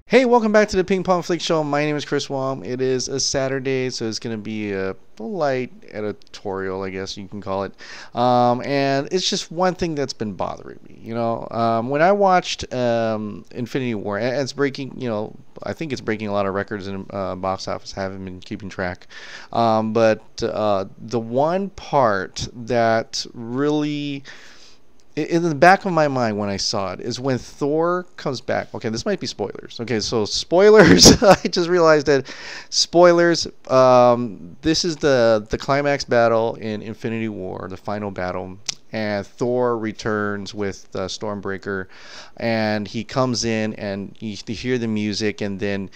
Hey, welcome back to the Ping Pong Flick Show. My name is Chris Wong. It is a Saturday, so it's going to be a light editorial, I guess you can call it. And it's just one thing that's been bothering me. When I watched Infinity War, and it's breaking, I think it's breaking a lot of records in box office. I haven't been keeping track. But the one part that really in the back of my mind when I saw it is when Thor comes back. Okay, this might be spoilers. Okay, so spoilers. I just realized that spoilers. This is the climax battle in Infinity War, the final battle, and Thor returns with Stormbreaker, and he comes in, and you hear the music, and then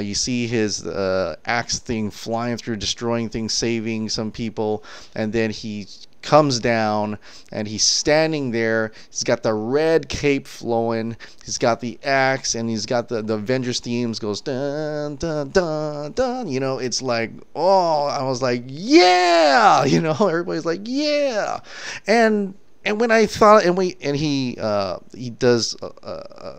you see his axe thing flying through, destroying things, saving some people, and then he comes down and he's standing there. He's got the red cape flowing, he's got the axe, and he's got the Avengers themes goes dun dun dun dun. It's like, oh, I was like, yeah, everybody's like, yeah. And when I thought, he does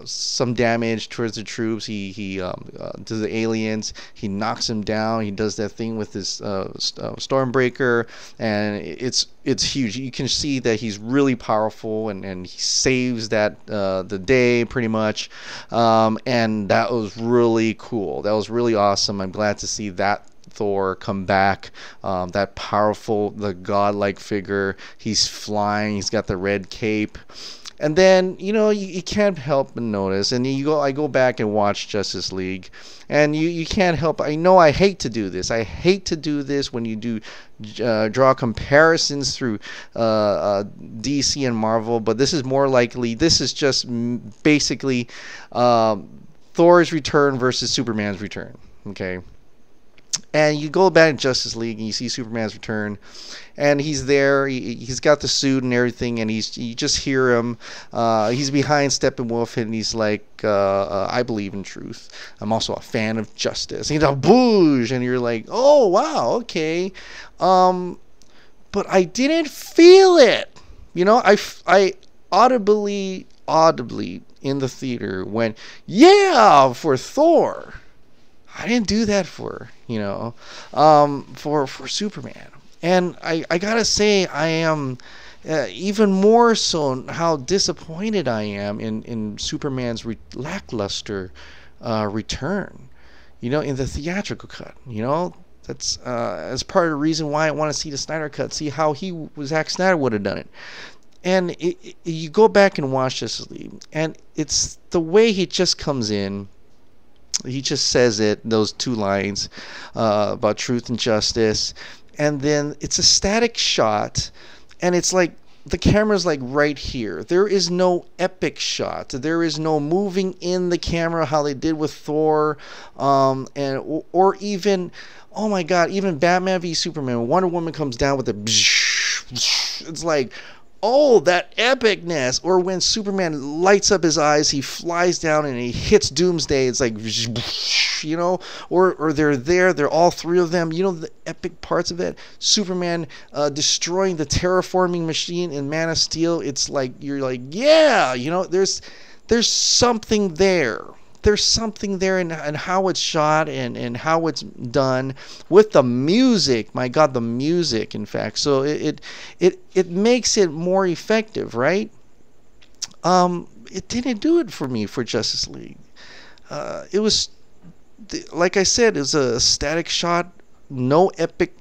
some damage towards the troops. He to the aliens. He knocks them down. He does that thing with his Stormbreaker, and it's huge. You can see that he's really powerful, and he saves that the day pretty much. And that was really cool. That was really awesome. I'm glad to see that Thor come back, that powerful, the godlike figure. He's flying, he's got the red cape. And then you can't help but notice, and I go back and watch Justice League, and you can't help. I know I hate to do this. I hate to do this when you do draw comparisons through DC and Marvel, but this is more likely. This is just basically Thor's return versus Superman's return. Okay. And you go back to Justice League and you see Superman's return, and he's there. He's got the suit and everything, and you just hear him. He's behind Steppenwolf, and he's like, "I believe in truth. I'm also a fan of justice." And he's a boosh, and you're like, "Oh wow, okay." But I didn't feel it. I audibly in the theater went, "Yeah," for Thor. I didn't do that for Superman. And I gotta say, I am even more so how disappointed I am in Superman's lackluster return, in the theatrical cut. That's as part of the reason why I want to see the Snyder cut, see how Zack Snyder would have done it. And you go back and watch Justice League, and it's the way he just comes in. He just says those two lines about truth and justice, and then it's a static shot, and it's like the camera's like right here. There is no epic shot. There is no moving in the camera how they did with Thor, or even, oh my God, even Batman v Superman. Wonder Woman comes down with it's like, oh, that epicness. Or when Superman lights up his eyes, he flies down and he hits Doomsday. It's like, or they're all three of them. The epic parts of it. Superman destroying the terraforming machine in Man of Steel. It's like, you're like, yeah, there's something there. There's something there in how it's shot and how it's done with the music. My God, the music, in fact. So it makes it more effective, right? It didn't do it for me for Justice League. It was, like I said, it was a static shot, no epic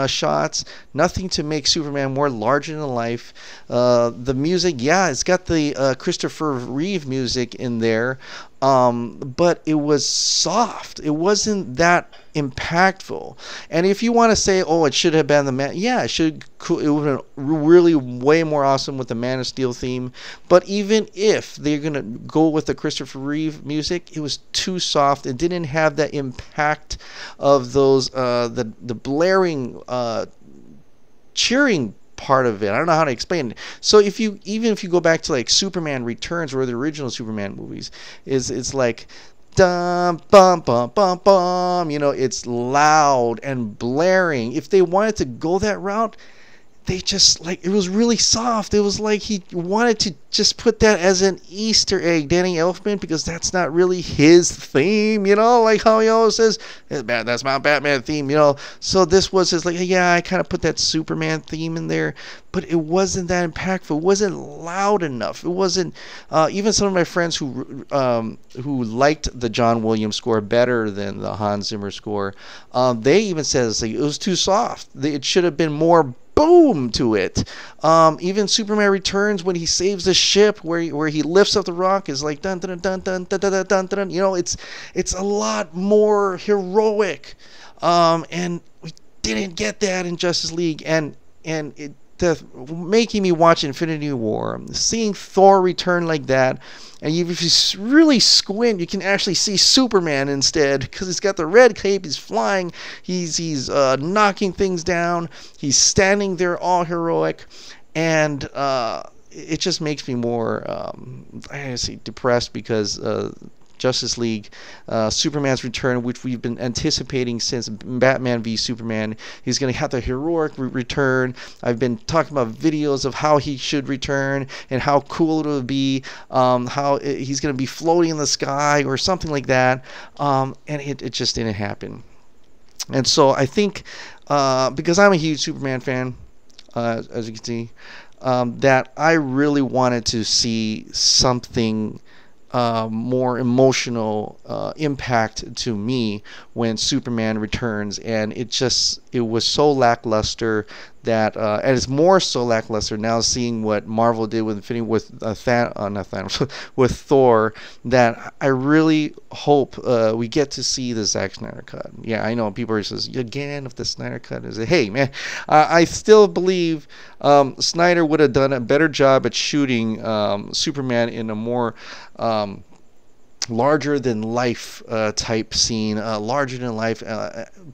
shots, nothing to make Superman more larger than life. The music, yeah, it's got the Christopher Reeve music in there, but it was soft. It wasn't that impactful. And if you want to say, oh, it should have been the Man, yeah, it would have been really way more awesome with the Man of Steel theme. But even if they're gonna go with the Christopher Reeve music, it was too soft. It didn't have that impact of those the blaring cheering part of it. I don't know how to explain it. So even if you go back to like Superman Returns or the original Superman movies, it's like dum bum bum bum bum. It's loud and blaring. If they wanted to go that route, they just, like, it was really soft. It was like he wanted to just put that as an Easter egg, Danny Elfman, because that's not really his theme, you know, like how he always says, that's my Batman theme, you know. So this was his, like, yeah, I kind of put that Superman theme in there, but it wasn't that impactful. It wasn't loud enough. It wasn't, even some of my friends who liked the John Williams score better than the Hans Zimmer score, they even said it was too soft. It should have been more boom to it. Even Superman Returns, when he saves the ship, where he lifts up the rock, is like dun dun dun dun dun dun dun dun dun. You know, it's a lot more heroic, and we didn't get that in Justice League, and making me watch Infinity War, seeing Thor return like that, and if you really squint, you can actually see Superman instead, because he's got the red cape, he's flying, he's knocking things down, he's standing there all heroic, and it just makes me more, I say, depressed, because Justice League, Superman's return, which we've been anticipating since Batman v Superman. He's going to have the heroic return. I've been talking about videos of how he should return and how cool it would be, how he's going to be floating in the sky or something like that, and it just didn't happen. And so I think, because I'm a huge Superman fan, as you can see, that I really wanted to see something more emotional impact to me when Superman returns, and it was so lackluster that, and it's more so lackluster now seeing what Marvel did with Infinity, with not Thanos, with Thor, that I really hope we get to see the Zack Snyder cut. Yeah, I know people are says again if the Snyder cut is, hey man, I still believe Snyder would have done a better job at shooting Superman in a more larger than life type scene, larger than life,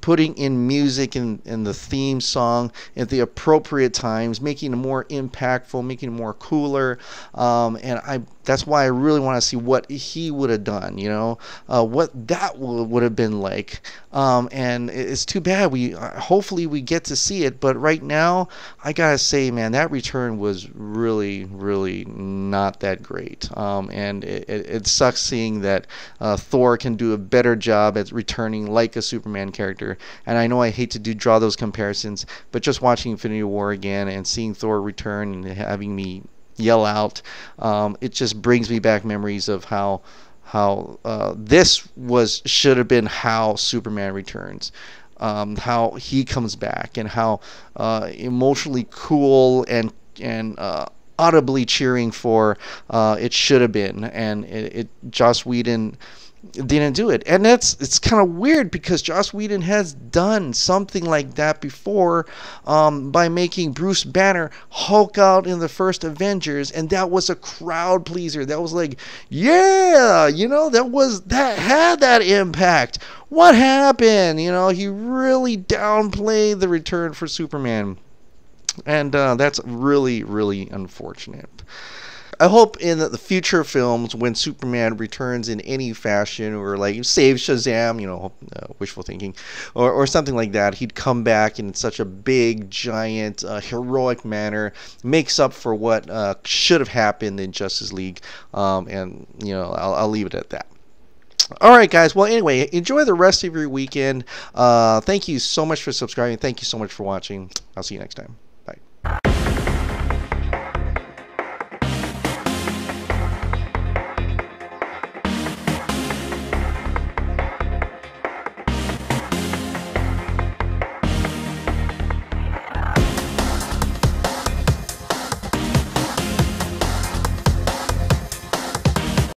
putting in music in the theme song at the appropriate times, making it more impactful, making it more cooler, and that's why I really want to see what he would have done, you know, what that would have been like, and it's too bad hopefully we get to see it, but right now I gotta say, man, that return was really, really not that great, and it sucks seeing that Thor can do a better job at returning like a Superman character. And I know I hate to draw those comparisons, but just watching Infinity War again and seeing Thor return and having me yell out, it just brings me back memories of how this should have been how Superman returns. How he comes back, and how emotionally cool and audibly cheering for it should have been, and Joss Whedon didn't do it, and it's kind of weird because Joss Whedon has done something like that before, by making Bruce Banner Hulk out in the first Avengers, and that was a crowd pleaser. That was like, yeah, you know, that had that impact. What happened? You know, he really downplayed the return for Superman. And that's really, really unfortunate. I hope in the future films, when Superman returns in any fashion, or like saves Shazam, you know, wishful thinking, or something like that, he'd come back in such a big, giant, heroic manner, makes up for what should have happened in Justice League, and you know, I'll leave it at that. All right, guys. Well, anyway, enjoy the rest of your weekend. Thank you so much for subscribing. Thank you so much for watching. I'll see you next time.